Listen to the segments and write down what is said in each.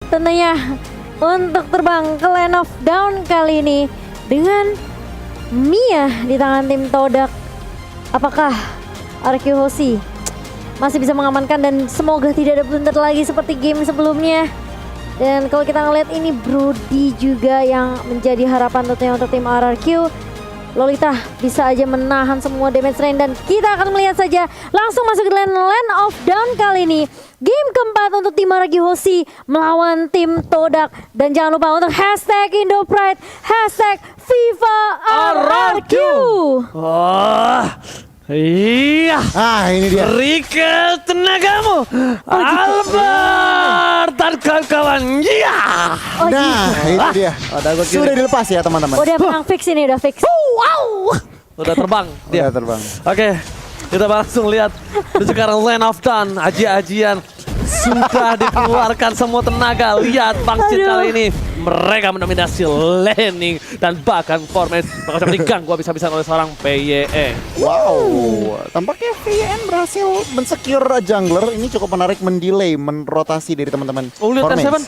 tentunya untuk terbang ke Land of Dawn kali ini dengan Mia di tangan tim Todak. Apakah RQ Hoshi masih bisa mengamankan dan semoga tidak ada blunder lagi seperti game sebelumnya. Dan kalau kita ngeliat ini Brody juga yang menjadi harapan tentunya untuk tim RRQ. Lolita bisa aja menahan semua damage rain dan kita akan melihat saja langsung masuk ke Land of Dawn kali ini. Game keempat untuk tim RRQ Hoshi melawan tim Todak. Dan jangan lupa untuk hashtag IndoPride, hashtag FIFA RRQ. Iya. Ini dia. Berikan tenagamu, Albert dan kawan-kawan. Iya. Nah, itu dia. Sudah dilepas ya teman-teman. Udah menang fix ini, udah fix. Wow. Udah terbang dia. Udah terbang. Oke, kita langsung lihat sekarang Land of Dawn, ajian-ajian sudah dikeluarkan semua tenaga. Lihat Bangsit kali ini mereka mendominasi laning dan bahkan Formes bakal diganggu habis-habisan oleh seorang PYE. Wow, tampaknya VN berhasil mensecure jungler. Ini cukup menarik, mendelay, menrotasi dari teman-teman. Oh, lihat R7. Formes.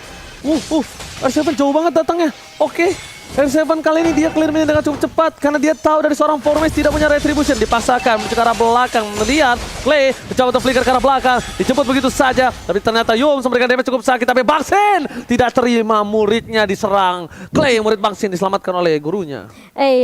R7 jauh banget datangnya. Oke. R7 kali ini dia clear minion dengan cukup cepat karena dia tahu dari seorang Formes tidak punya retribution. Dipaksakan menuju ke arah belakang. Melihat Clay mencoba untuk flicker ke arah belakang. Dijemput begitu saja. Tapi ternyata Yums memberikan damage cukup sakit. Tapi Bangsin tidak terima, muridnya diserang. Clay murid Bangsin diselamatkan oleh gurunya.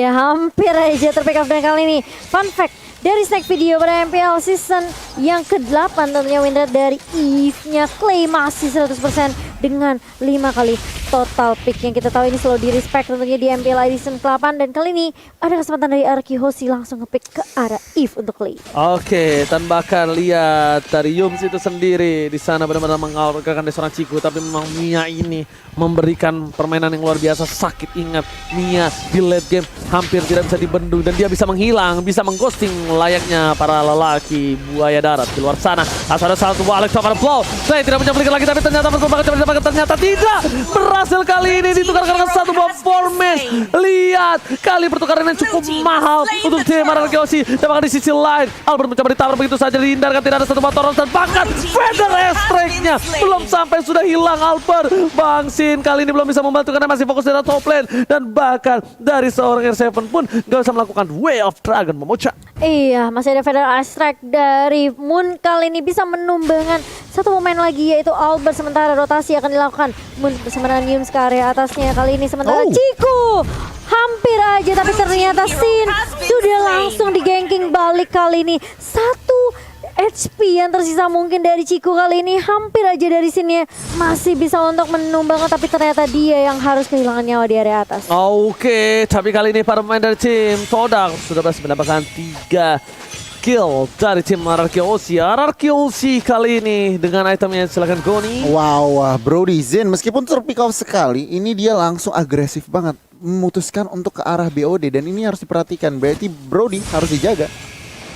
Hampir aja terpick up dengan kali ini. Fun fact, dari snack video pada MPL season yang ke-8 tentunya win rate dari Eve-nya Clay masih 100% dengan 5 kali total pick yang kita tahu ini selalu di respect tentunya di MPL season ke-8. Dan kali ini ada kesempatan dari RQ Hoshi langsung nge-pick ke arah Eve untuk Clay. Oke, dan bahkan lihat dari Yums itu sendiri di sana benar-benar mengalahkan seorang Ciku, tapi memang Mia ini memberikan permainan yang luar biasa. Sakit, ingat Mia di late game hampir tidak bisa dibendung dan dia bisa menghilang, bisa mengghosting layaknya para lelaki buaya darat di luar sana. Asal ada satu Alex Power Blow. Saya tidak punya flicker lagi tapi ternyata ternyata tidak berhasil kali ini ditukarkan dengan satu buah Formes. Lihat kali pertukaran yang cukup mahal untuk tim RRQ Hoshi. Dan bahkan di sisi lain Albert mencoba ditabrak begitu saja, dihindarkan, tidak ada satu buah Toros dan bahkan Feather Strike-nya belum sampai sudah hilang Albert. Bangsin kali ini belum bisa membantu karena masih fokus di top lane dan bahkan dari seorang R7 pun gak bisa melakukan Way of Dragon Momocha. Iya, masih ada Feather Strike dari Moon kali ini bisa menumbangkan satu pemain lagi yaitu Albert. Sementara rotasi akan dilakukan Moon bersama dengan Yums ke area atasnya kali ini. Sementara Ciku hampir aja tapi ternyata Sin sudah langsung di-ganking balik kali ini. Satu HP yang tersisa mungkin dari Ciku kali ini hampir aja dari sini masih bisa untuk menumbangkan tapi ternyata dia yang harus kehilangan nyawa di area atas. Oke, tapi kali ini para pemain dari tim Todak sudah berhasil mendapatkan 3 kill dari tim RRQ Hoshi. RRQ Hoshi kali ini dengan itemnya, silakan Goni. Wow, Brody Zen meskipun terpick off sekali, ini dia langsung agresif banget memutuskan untuk ke arah BOD dan ini harus diperhatikan. Berarti Brody harus dijaga.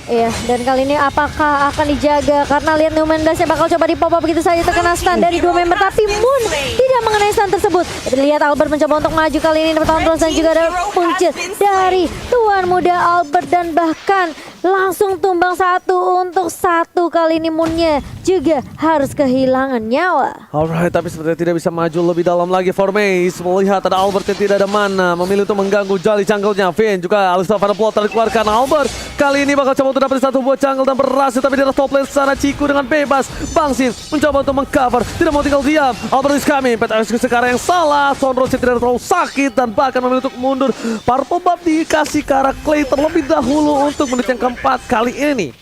Iya, dan kali ini apakah akan dijaga karena lihat Newman Dash bakal coba di pop up begitu saja terkena stun dari dua member tapi Moon tidak mengenai stun tersebut. Lihat Albert mencoba untuk maju kali ini dapat tahan dan juga ada punch dari tuan muda Albert dan bahkan langsung tumbang satu untuk satu. Kali ini Moonnya juga harus kehilangan nyawa. Alright, tapi sepertinya tidak bisa maju lebih dalam lagi. Formes melihat ada Albert yang tidak ada mana, memilih untuk mengganggu jali jungle-nya. Vin juga Alistar Final Plot dikeluarkan. Albert kali ini bakal coba untuk dapat satu buah jungle dan berhasil, tapi di atas top lane sana Ciku dengan bebas. Bangsin mencoba untuk mengcover, tidak mau tinggal diam. Albert is coming, peta eksekusi sekarang yang salah. Sonrose tidak terlalu sakit dan bahkan memilih untuk mundur. Purple buff dikasih ke arah Clay terlebih dahulu untuk menit yang keempat kali ini.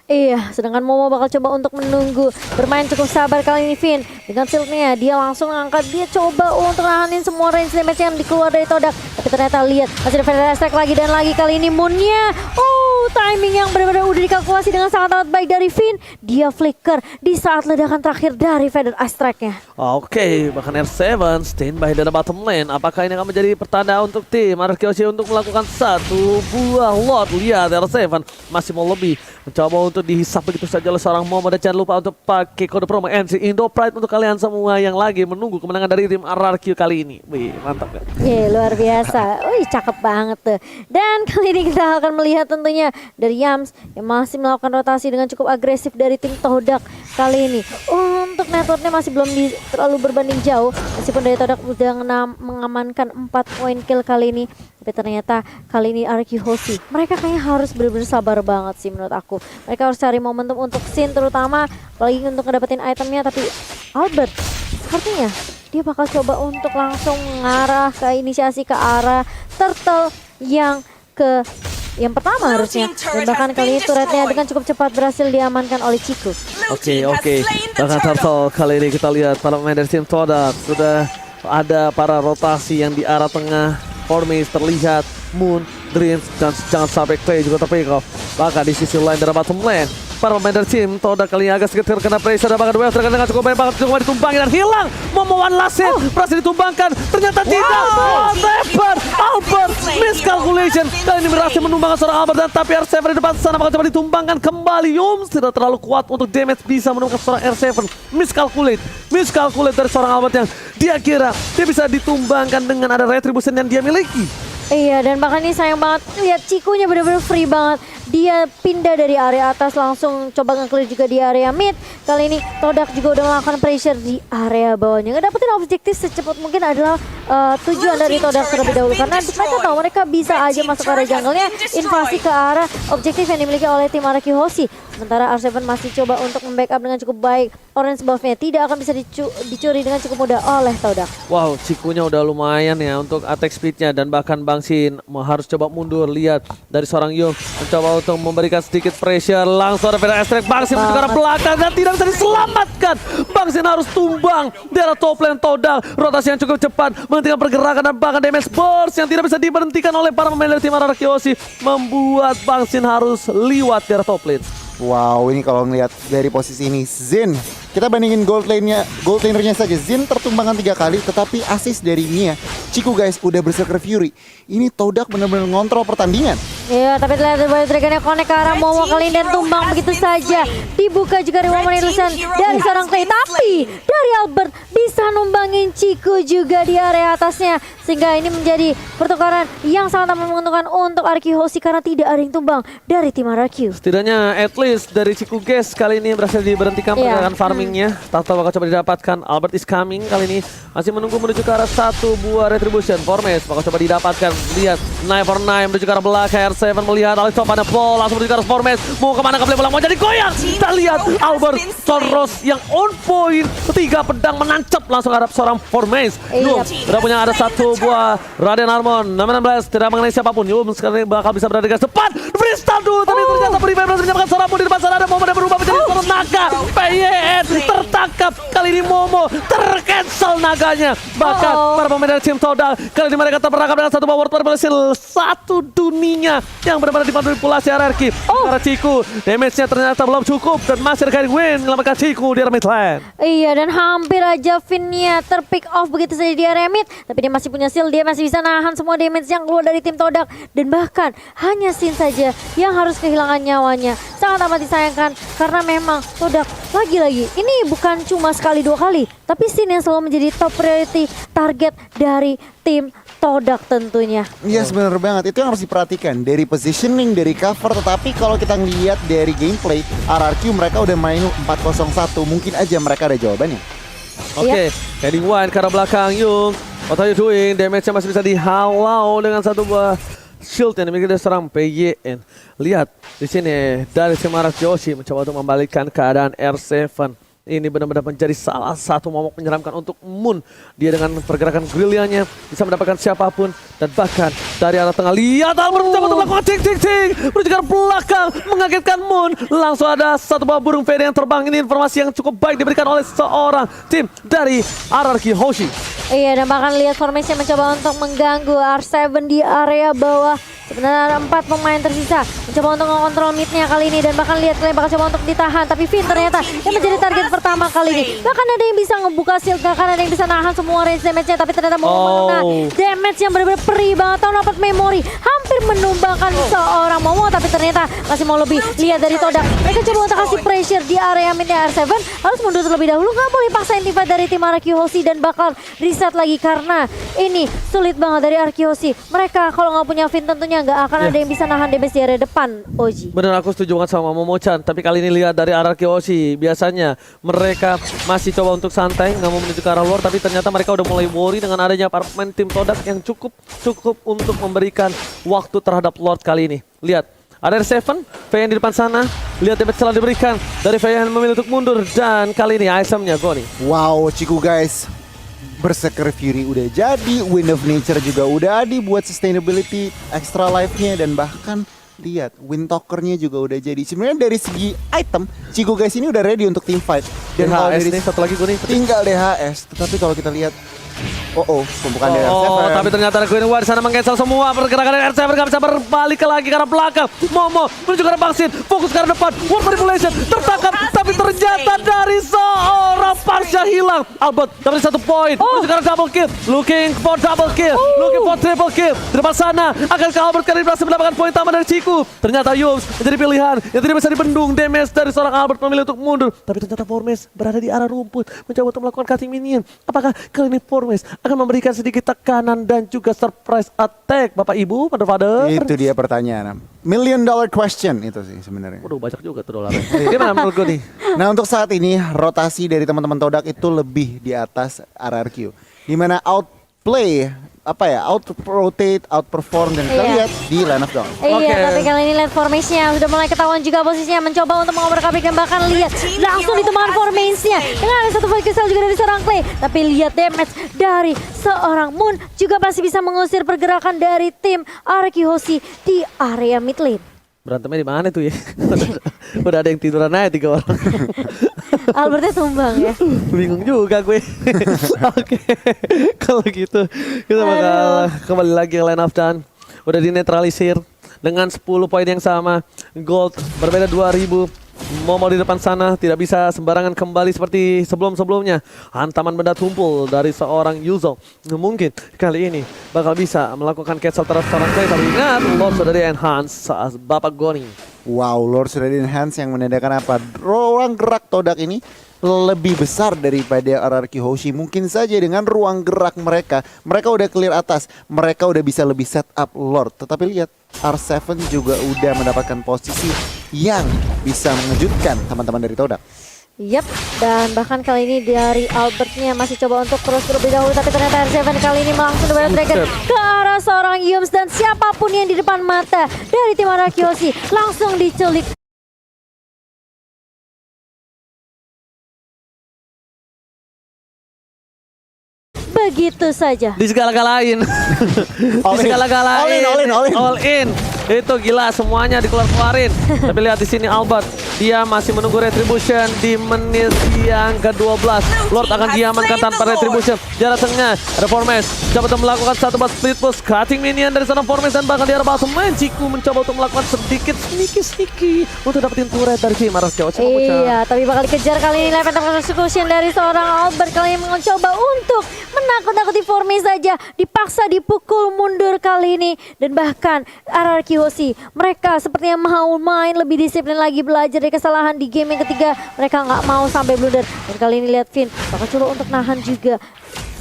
Iya, sedangkan Momo bakal coba untuk menunggu. Bermain cukup sabar kali ini Vin. Dengan shieldnya dia langsung angkat. Dia coba untuk nahanin semua range damage yang dikeluar dari Todak. Tapi ternyata lihat masih ada Feather Strike lagi dan lagi. Kali ini Moonnya timing yang benar-benar udah dikalkulasi dengan sangat-sangat baik dari Vin. Dia flicker di saat ledakan terakhir dari Feather Strike-nya. Oke, bahkan R7 standby dari bottom lane. Apakah ini akan menjadi pertanda untuk tim RRQ Hoshi untuk melakukan satu buah lot? Lihat R7 masih mau lebih, mencoba untuk dihisap begitu saja oleh seorang Momo. Dan jangan lupa untuk pakai kode promo NC IndoPride untuk kalian semua yang lagi menunggu kemenangan dari tim RRQ kali ini. Wih, mantap kan? Luar biasa. Wih, cakep banget tuh. Dan kali ini kita akan melihat tentunya dari Yams yang masih melakukan rotasi dengan cukup agresif dari tim Todak kali ini. Untuk networknya masih belum terlalu berbanding jauh meskipun dari Todak sudah mengamankan 4 poin kill kali ini. Tapi ternyata kali ini RQ Hoshi mereka kayaknya harus benar-benar sabar banget sih menurut aku. Mereka harus cari momentum untuk Sin terutama apalagi untuk ngedapetin itemnya. Tapi Albert sepertinya dia bakal coba untuk langsung mengarah ke inisiasi ke arah turtle yang pertama harusnya. Dan bahkan kali ini turretnya dengan cukup cepat berhasil diamankan oleh Chiku. Oke. Bahkan Turtle kali ini kita lihat para pemain dari tim Todak sudah ada para rotasi yang di arah tengah. Formis terlihat, Moon, Dreams, dan jangan sampai Clay juga terpick off. Bahkan di sisi lain dari bottom lane, para pemain dari tim Todak kali ini agak sedikit terkena pressure dan bahkan Wales dengan cukup banyak cukup ditumpangi dan hilang. Momoan Lassen berhasil ditumbangkan, ternyata tidak. Wallpaper, Albert, miscalculation. Kali ini berhasil menumbangkan seorang Albert dan tapi R7 di depan sana bakal coba ditumbangkan kembali. Yums tidak terlalu kuat untuk damage bisa menumbangkan seorang R7. Miscalculate dari seorang Albert yang dia kira dia bisa ditumbangkan dengan ada retribution yang dia miliki. Iya, dan bahkan ini sayang banget lihat Cikunya bener-bener free banget. Dia pindah dari area atas langsung coba nge-clear juga di area mid. Kali ini Todak juga udah melakukan pressure di area bawahnya. Ngedapetin objektif secepat mungkin adalah tujuan dari Todak terlebih dahulu. Karena mereka tahu mereka bisa aja masuk ke area jungle-nya, invasi ke arah objektif yang dimiliki oleh tim RQ Hoshi. Sementara R7 masih coba untuk membackup dengan cukup baik. Orange buff-nya tidak akan bisa dicuri dengan cukup mudah oleh Todak. Wow, Cikunya udah lumayan ya untuk attack speed-nya dan bahkan Bang Sin harus coba mundur. Lihat dari seorang Yung mencoba untuk memberikan sedikit pressure, langsung ada Vera Estrek. Bang Sin menuju ke arah belakang dan tidak bisa diselamatkan. Bang Sin harus tumbang di arah top lane Todak. Rotasi yang cukup cepat menghentikan pergerakan dan bahkan damage burst yang tidak bisa diberhentikan oleh para pemain dari tim RQ Hoshi membuat Bang Sin harus liwat di arah top lane. Wow, ini kalau ngelihat dari posisi ini Zin, kita bandingin gold lanernya saja. Zin tertumbangkan 3 kali tetapi assist dari Mia. Chiku guys udah berserker Fury. Ini Todak benar-benar ngontrol pertandingan. Iya, tapi terlihat Wild Dragon-nya connect ke arah Momo kali ini dan tumbang begitu saja. Dibuka juga dari Woman Illusion dari seorang Clay. Tapi dari Albert bisa numbangin Chiku juga di area atasnya. Sehingga ini menjadi pertukaran yang sangat menguntungkan untuk RQ Hoshi karena tidak ada yang tumbang dari tim RQ. Setidaknya at least dari Chiku Guys kali ini berhasil diberhentikan pergerakan farmingnya. Tahta bakal coba didapatkan. Albert is coming kali ini masih menunggu menuju ke arah satu buah retribution. Formes bakal coba didapatkan. Lihat Knife for Knife menuju ke arah belakang. R7 melihat Alex Top ada Paul langsung menuju ke arah Formes. Mau kemana ke belakang mau jadi goyang. Kita lihat Albert Solros yang on point. 3 pedang menancap langsung ke arah seorang Formes. Yum sudah punya ada satu buah Raden Harmon 16 tidak mengenai siapapun. Yum sekarang bakal bisa berada di garis depan. Freestyle dulu tapi ternyata Prime berhasil menyamakan seorang di depan sana ada Momo yang berubah menjadi seorang naga. PYN tertangkap kali ini Momo tercancel naganya. Bahkan para pemain dari tim Todak kali ini mereka terperangkap dengan satu power berhasil satu dunia yang benar-benar dimanipulasi RRQ. Karena Chiku damage-nya ternyata belum cukup dan masih ada win menyelamatkan Chiku di area mid lane. Iya, dan hampir aja Finn-nya terpick off begitu saja di area mid. Tapi dia masih punya shield, dia masih bisa nahan semua damage yang keluar dari tim Todak. Dan bahkan hanya Sin saja yang harus kehilangan nyawanya. Sangat amat disayangkan karena memang Todak lagi-lagi ini bukan cuma sekali 2 kali, tapi Sin yang selalu menjadi top priority target dari tim Todak tentunya. Yes, benar banget. Itu yang harus diperhatikan dari positioning, dari cover. Tetapi kalau kita ngelihat dari gameplay, RRQ mereka udah main 4-0-1. Mungkin aja mereka ada jawabannya. Oke, heading one ke arah belakang Yung. What are you doing? Damage-nya masih bisa dihalau dengan satu buah shield yang dimiliki dari seorang PYN. Lihat di sini dari tim RQ Hoshi mencoba untuk membalikkan keadaan R7. Ini benar-benar menjadi salah satu momok menyeramkan untuk Moon. Dia dengan pergerakan gerilyanya bisa mendapatkan siapapun. Dan bahkan dari arah tengah, lihat Albert mencoba untuk melakukan ting-ting-ting menuju ke belakang, mengagetkan Moon. Langsung ada satu buah burung fede yang terbang. Ini informasi yang cukup baik diberikan oleh seorang tim dari RRQ Hoshi. Iya, dan bahkan lihat formasi mencoba untuk mengganggu R7 di area bawah. Sebenarnya ada 4 pemain tersisa mencoba untuk mengontrol mid-nya kali ini. Dan bahkan lihat kalian bakal coba untuk ditahan. Tapi Finn ternyata yang menjadi target pertama kali ini. Bahkan ada yang bisa ngebuka shield, bahkan ada yang bisa nahan semua range damage-nya. Tapi ternyata mau mengenai damage yang benar-benar perih banget. Tahu dapat memori, hampir menumbangkan seorang Momo. Tapi ternyata masih mau lebih. Lihat dari Todak, mereka coba untuk kasih pressure di area mid-nya R7. Harus mundur terlebih dahulu, nggak boleh paksain tiba dari tim RQ Hoshi. Dan bakal reset lagi karena ini sulit banget dari RQ Hoshi. Mereka kalau nggak punya Finn tentunya sepertinya nggak akan ada yang bisa nahan damage di area depan, Oji. Bener, aku setuju banget sama Momo-chan. Tapi kali ini lihat dari RRQ Oshi, biasanya mereka masih coba untuk santai, nggak mau menuju ke arah luar. Tapi ternyata mereka udah mulai worry dengan adanya para pemain tim Todak yang cukup untuk memberikan waktu terhadap Lord kali ini. Lihat, ada R7, Feyan di depan sana. Lihat damage telah diberikan dari Feyan memilih untuk mundur. Dan kali ini itemnya Goni. Wow, Ciku guys. Berserker Fury udah jadi, Wind of Nature juga udah ada buat sustainability extra life-nya, dan bahkan lihat Wind Talker-nya juga udah jadi. Sebenarnya dari segi item, Ciku guys ini udah ready untuk team fight. Dan kalau DHS dari nih, satu lagi Goni. tinggal DHS, tetapi kalau kita lihat pembukaan dari R7. Tapi ternyata ada Queen War di sana meng-cancel semua pergerakan dari R7, gak bisa berbalik lagi ke arah belakang. Momo menuju ke arah Baksin, fokus ke arah depan. War Manipulation tertangkap, tapi ternyata dari seorang Parsha hilang. Albert dapat 1 poin, menuju ke arah double kill, looking for double kill, looking for triple kill. Di depan sana, akankah Albert kali ini berhasil mendapatkan poin tambah dari Ciku? Ternyata Yums menjadi pilihan yang tidak bisa dibendung. Damage dari seorang Albert memilih untuk mundur, tapi ternyata Formes berada di arah rumput, mencoba untuk melakukan cutting minion. Apakah kali ini Formes akan memberikan sedikit tekanan dan juga surprise attack, Bapak Ibu, Father? Itu dia pertanyaan. $1 million question itu sih sebenarnya. Waduh, banyak juga tuh dolarnya. Gimana menurut gue nih? Nah, untuk saat ini rotasi dari teman-teman Todak itu lebih di atas RRQ. Dimana outplay, out-rotate, outperform, dan kita Iya. lihat di line of dawn. Iya, Oke. tapi kali ini lihat formasinya sudah mulai ketahuan juga posisinya, mencoba untuk mengoper-kabrik dan bahkan lihat langsung ditemukan formasinya dengan ada satu void crystal juga dari seorang Clay. Tapi lihat damage dari seorang Moon juga masih bisa mengusir pergerakan dari tim RRQ Hoshi di area mid lane. Berantemnya di mana tuh ya? Udah ada yang tiduran aja 3 orang. Albertnya tumbang ya. Bingung juga gue. Oke, kalau gitu kita bakal kembali lagi ke line of dawn. Udah dinetralisir dengan 10 poin yang sama. Gold berbeda 2000. Momo di depan sana tidak bisa sembarangan kembali seperti sebelum-sebelumnya. Hantaman benda tumpul dari seorang Yuzo. Mungkin kali ini bakal bisa melakukan cancel terhadap seorang Clay. Tapi ingat, Lord sudah di-enhance saat Bapak Goni. Wow, Lord sudah di-enhance yang menandakan apa? Ruang gerak Todak ini lebih besar daripada RRQ Hoshi. Mungkin saja dengan ruang gerak mereka udah clear atas, mereka udah bisa lebih set up Lord. Tetapi lihat, R7 juga udah mendapatkan posisi yang bisa mengejutkan teman-teman dari Todak. Yap, dan bahkan kali ini dari Albertnya masih coba untuk terus terlebih dahulu, tapi ternyata R7 kali ini langsung Double Dragon ke arah seorang Yums, dan siapapun yang di depan mata dari tim RRQ Hoshi langsung diculik. Begitu saja. Di segala-galain. All Di in. segala-galain. All in. All in. Itu gila, semuanya dikeluarin. Tapi lihat di sini Albert, dia masih menunggu retribution di menit yang ke-12. Lord akan diamankan tanpa retribution. Jarak tengah ada Formes, coba untuk melakukan satu bus split push, cutting minion dari sana Formes, dan bahkan di arah bawah main Ciku mencoba untuk melakukan sedikit sneaky untuk dapetin turret dari tim RRQ. Iya, tapi bakal dikejar kali ini. Live attack execution dari seorang Albert kali ini mencoba untuk menakut-nakuti Formes saja. Dipaksa dipukul mundur kali ini, dan bahkan RRQ Hoshi mereka sepertinya mau main lebih disiplin lagi, belajar dari kesalahan di game yang ketiga. Mereka nggak mau sampai blunder, dan kali ini lihat Finn bakal coba untuk nahan juga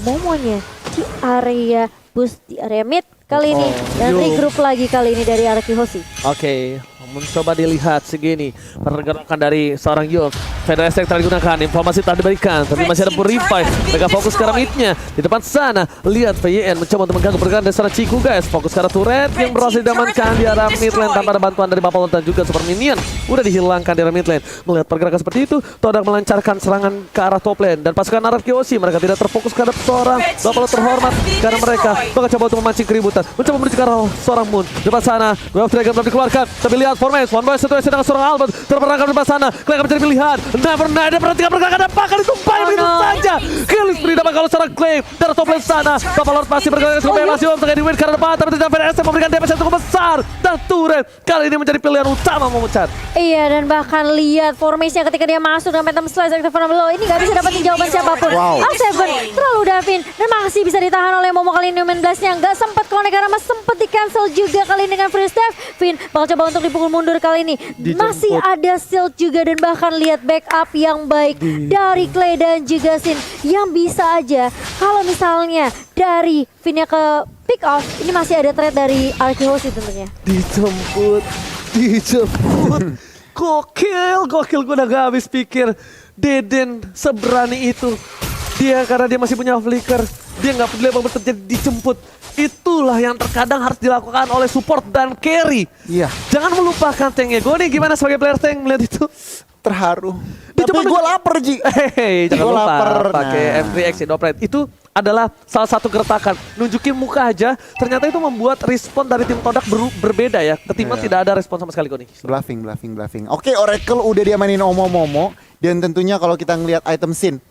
Momonya di area boost di area mid kali ini, dan regroup lagi kali ini dari RRQ Hoshi. Oke, mencoba dilihat segini pergerakan dari seorang Yum. Federasi yang telah digunakan, informasi telah diberikan, tapi masih ada Purify. Mereka fokus ke arah mid-nya. Di depan sana, lihat VYN mencoba untuk mengganggu pergerakan dari seorang Ciku guys. Fokus ke arah turret yang berhasil diamankan di arah mid lane tanpa ada bantuan dari Bapalon dan juga Super Minion. Udah dihilangkan di arah mid lane. Melihat pergerakan seperti itu, Todak melancarkan serangan ke arah top lane. Dan pasukan RRQ Hoshi mereka tidak terfokus ke arah seorang Bapalon terhormat, karena mereka bakal coba untuk memancing keributan. Mencoba menuju ke arah seorang Moon. Di depan sana, Wave Dragon belum dikeluarkan. Tapi lihat Formes, one boy situasi dengan seorang Albert. Terperangkap di depan sana. Clay akan menjadi pilihan. Never Night, dia perhatikan pergerakan dan bahkan ditumpahin begitu saja. Kill spree dapat kalau seorang Clay. Dari top lane sana, Bapak Lord masih bergerak cukup bebas. Yum tengah di win karena depan. Tapi tidak VDS memberikan damage yang cukup besar. Dan turret kali ini menjadi pilihan utama memecat. Iya, dan bahkan lihat formasinya ketika dia masuk dengan Phantom Slice dari Stefan below. Ini nggak bisa dapetin jawaban siapapun. Wow. R7 terlalu Davin, dan masih bisa ditahan oleh Momo kali ini. Main blastnya nggak sempat connect karena masih sempat di cancel juga kali ini dengan free step. Finn bakal coba untuk dipukul dipukul mundur kali ini. Dijemput. Masih ada shield juga dan bahkan lihat backup yang baik dari Clay dan juga Sin yang bisa aja kalau misalnya dari Vinnya ke pick off, ini masih ada trade dari Arkehosi tentunya. Dijemput. Gokil, gue udah gak habis pikir. Deden seberani itu. Dia karena dia masih punya flicker, dia nggak peduli apa terjadi, dijemput. Itulah yang terkadang harus dilakukan oleh support dan carry. Iya. Jangan melupakan tanknya. Gue nih gimana sebagai player tank melihat itu? Terharu. Itu Tapi gue lapar, Ji. Hehehe, jangan Gua lupa lapar. pakai Nah. M3 X Dopplet. Itu adalah salah satu gertakan. Nunjukin muka aja, ternyata itu membuat respon dari tim Todak berbeda ya. Ketimbang Iya. tidak ada respon sama sekali nih. Bluffing. Oke, Oracle udah diamanin Omo-Momo. Dan tentunya kalau kita ngelihat item Sin,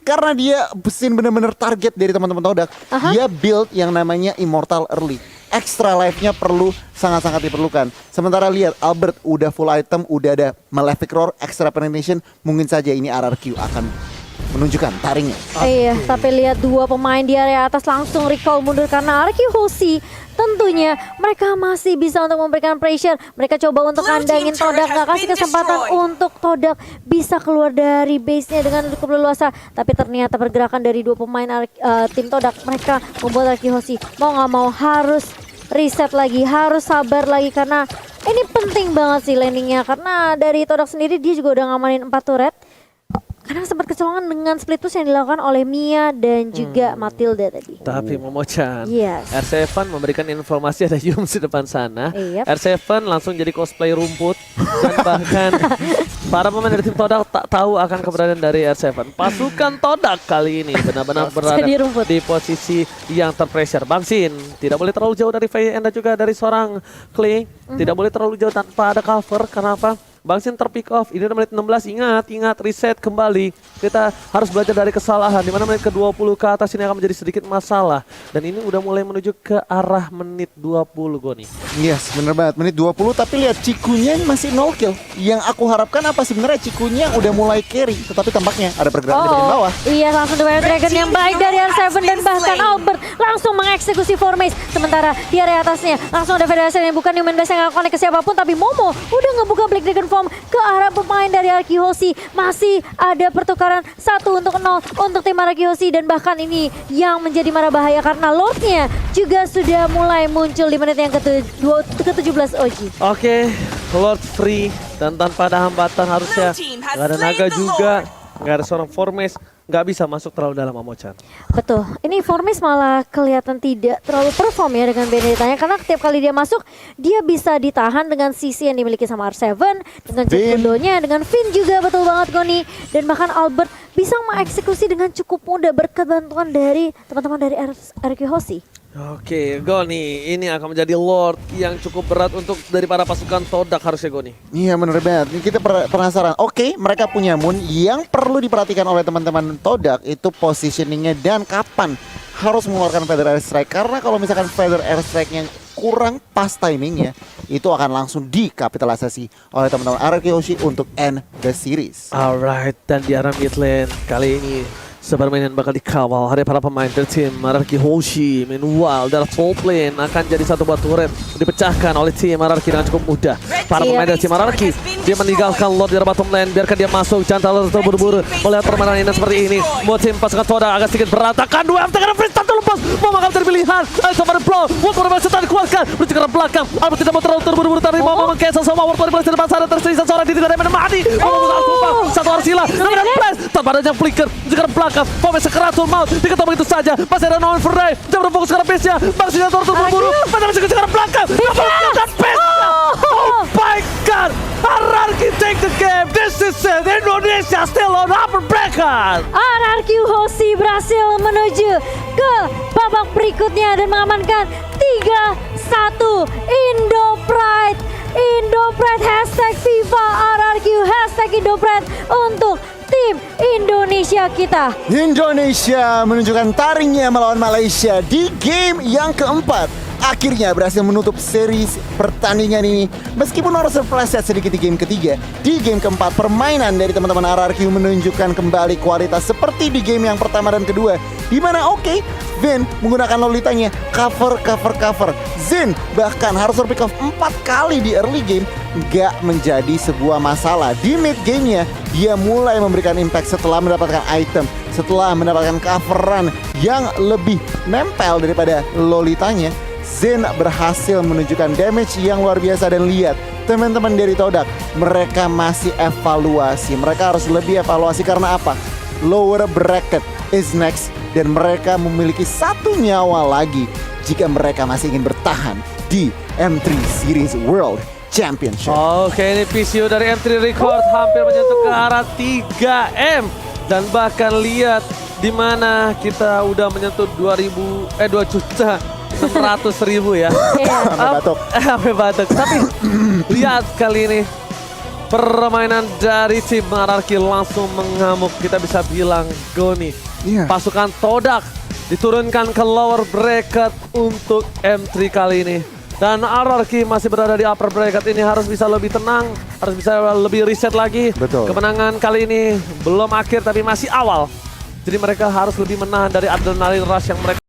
karena dia Sin bener-bener target dari teman-teman Todak, dia build yang namanya Immortal Early. Extra life-nya sangat-sangat diperlukan. Sementara lihat Albert udah full item, udah ada Malefic Roar, extra penetration, mungkin saja ini RRQ akan menunjukkan taringnya. Iya, tapi lihat dua pemain di area atas langsung recall mundur karena Arkehosi tentunya mereka masih bisa untuk memberikan pressure. Mereka coba untuk kandangin Todak, nggak kasih kesempatan untuk Todak bisa keluar dari base-nya dengan cukup leluasa. Tapi ternyata pergerakan dari dua pemain tim Todak, mereka membuat Arkehosi mau nggak mau harus reset lagi, harus sabar lagi karena ini penting banget sih landingnya. Karena dari Todak sendiri dia juga udah ngamanin 4 turret. Karena sempat kecolongan dengan split push yang dilakukan oleh Mia dan juga Matilda tadi. Tapi Momo-chan, Yes. R7 memberikan informasi ada Yums di depan sana. Yep. R7 langsung jadi cosplay rumput dan bahkan para pemain dari tim Todak tak tahu akan keberadaan dari R7. Pasukan Todak kali ini benar-benar berada Jadi rumput. di posisi yang terpressure. Bang Sin tidak boleh terlalu jauh dari VN dan juga dari seorang Clay. Tidak boleh terlalu jauh tanpa ada cover. Kenapa? Bang Sin terpick off, ini udah menit 16, ingat, reset kembali. Kita harus belajar dari kesalahan, dimana menit ke-20 ke atas ini akan menjadi sedikit masalah. Dan ini udah mulai menuju ke arah menit 20 Goni. Yes, bener banget. Menit 20 tapi lihat Cikunya masih 0 kill. Yang aku harapkan apa sebenarnya Cikunya udah mulai carry. Tetapi tampaknya ada pergerakan di bagian bawah. Iya, langsung The Wild Dragon yang baik dari R7 dan bahkan Albert langsung mengeksekusi Formace. Sementara di area atasnya langsung ada Federation yang bukan Human Base yang gak connect ke siapapun. Tapi Momo udah ngebuka Black Dragon Form ke arah pemain dari Arkehosi. Masih ada pertukaran 1-0 untuk tim Arkehosi. Dan bahkan ini yang menjadi marah bahaya karena Lordnya juga sudah mulai muncul di menit yang ke-17 OG. Oke, Lord free dan tanpa ada hambatan harusnya. Gak ada naga juga, gak ada seorang Formace. Nggak bisa masuk terlalu dalam Momo-chan. Betul, ini Formace malah kelihatan tidak terlalu perform ya dengan Benedetanya karena setiap kali dia masuk dia bisa ditahan dengan sisi yang dimiliki sama R7, dengan Jekudonya, dengan Finn juga betul banget Goni, dan bahkan Albert bisa mengeksekusi dengan cukup mudah berkat bantuan dari teman-teman dari Arkehosi. Oke, Goni, ini akan menjadi Lord yang cukup berat untuk dari para pasukan Todak harusnya Goni. Iya bener banget. Ini kita penasaran. Oke, mereka punya Moon. Yang perlu diperhatikan oleh teman-teman Todak itu positioningnya dan kapan harus mengeluarkan Feather Airstrike. Karena kalau misalkan Feather Airstrike yang kurang pas timingnya, itu akan langsung dikapitalisasi oleh teman-teman Arkehosi untuk end the series. Alright, dan di arah mid lane kali ini sepermainan bakal dikawal oleh para pemain dari tim Arkehosi. Meanwhile, dari top lane akan jadi satu buah turret dipecahkan oleh tim Ararki dengan cukup mudah. Para pemain dari tim Ararki, dia meninggalkan Lord di bottom lane, biarkan dia masuk, jangan terlalu terburu-buru melihat permainan ini seperti ini. Buat tim pasukan Todak agak sedikit berantakan. 2 MT karena free start lepas, mau makan dari pilihan. Sama ada blow, buat para pemain setan dikeluarkan, menuju ke arah belakang. Albert tidak mau terlalu terburu-buru, tapi mau meng-cancel sama World Warriors di depan sana. Tersisa seorang di tidak ada mati. Satu Arsila, tapi ada press, tanpa adanya flicker, menuju ke arah belakang. Pemain sekeratul maut diketemu begitu saja. Masih ada Noel Ferrey, dia berfokus ke arah base-nya. Bang Sin terburu-buru, masih masuk ke arah belakang. Dan base-nya. Oh my god, Ararki take the game. This is it. Indonesia still on upper bracket. Arkehosi berhasil menuju ke babak berikutnya dan mengamankan 3-1 Indo Pride. Indo Pride hashtag FIFA RRQ hashtag Indo Pride untuk tim Indonesia kita. Indonesia menunjukkan taringnya melawan Malaysia di game yang keempat. Akhirnya berhasil menutup series pertandingan ini. Meskipun harus terpleset sedikit di game ketiga, di game keempat permainan dari teman-teman RRQ menunjukkan kembali kualitas seperti di game yang pertama dan kedua. Dimana Vin menggunakan Lolitanya cover. Zin bahkan harus berpick off 4 kali di early game nggak menjadi sebuah masalah. Di mid gamenya dia mulai memberikan impact setelah mendapatkan item, setelah mendapatkan coveran yang lebih nempel daripada Lolitanya. Zen berhasil menunjukkan damage yang luar biasa, dan lihat teman-teman dari Todak, mereka masih evaluasi. Mereka harus lebih evaluasi karena apa? Lower bracket is next, dan mereka memiliki 1 nyawa lagi jika mereka masih ingin bertahan di M3 Series World Championship. Oke, ini PCO dari M3 Record hampir menyentuh ke arah 3M, dan bahkan lihat di mana kita udah menyentuh 2.600.000 ya. Sampai batuk. Sampai batuk. Tapi lihat kali ini permainan dari tim Ararki langsung mengamuk. Kita bisa bilang Goni. Iya. Pasukan Todak diturunkan ke lower bracket untuk M3 kali ini. Dan Ararki masih berada di upper bracket ini, harus bisa lebih tenang, harus bisa lebih reset lagi. Betul. Kemenangan kali ini belum akhir tapi masih awal. Jadi mereka harus lebih menahan dari adrenaline rush yang mereka